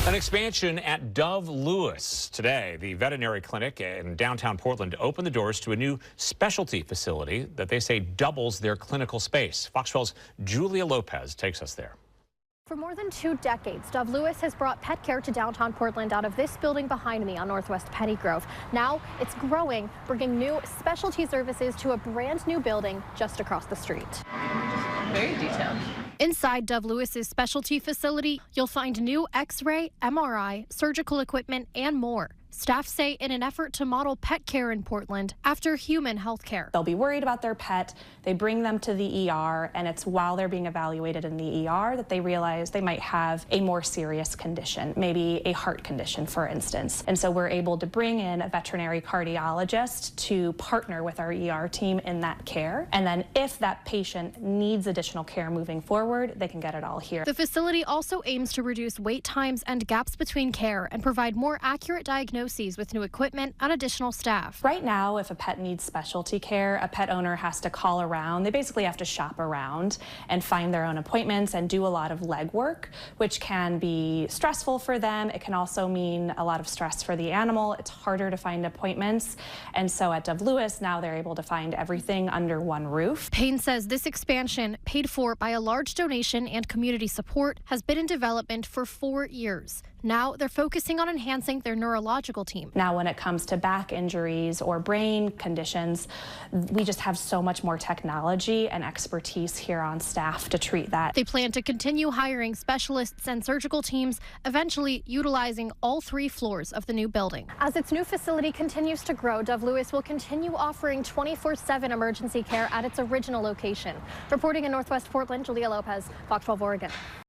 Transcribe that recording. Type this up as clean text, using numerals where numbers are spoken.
An expansion at DoveLewis today. The veterinary clinic in downtown Portland opened the doors to a new specialty facility that they say doubles their clinical space. Fox 12's Julia Lopez takes us there. For more than 2 decades, DoveLewis has brought pet care to downtown Portland out of this building behind me on Northwest Pettygrove. Now it's growing, bringing new specialty services to a brand new building just across the street. Very detailed. Inside DoveLewis's specialty facility, you'll find new X-ray, MRI, surgical equipment, and more. Staff say in an effort to model pet care in Portland after human health care. They'll be worried about their pet, they bring them to the ER, and it's while they're being evaluated in the ER that they realize they might have a more serious condition, maybe a heart condition, for instance. And so we're able to bring in a veterinary cardiologist to partner with our ER team in that care. And then if that patient needs additional care moving forward, they can get it all here. The facility also aims to reduce wait times and gaps between care and provide more accurate diagnoses with new equipment and additional staff. Right now, if a pet needs specialty care, a pet owner has to call around. They basically have to shop around and find their own appointments and do a lot of legwork, which can be stressful for them. It can also mean a lot of stress for the animal. It's harder to find appointments. And so at DoveLewis, now they're able to find everything under one roof. Payne says this expansion, paid for by a large donation and community support, has been in development for 4 years. Now they're focusing on enhancing their neurological team. Now when it comes to back injuries or brain conditions, we just have so much more technology and expertise here on staff to treat that. They plan to continue hiring specialists and surgical teams, eventually utilizing all 3 floors of the new building. As its new facility continues to grow, DoveLewis will continue offering 24/7 emergency care at its original location. Reporting in Northwest Portland, Julia Lopez, Fox 12 Oregon.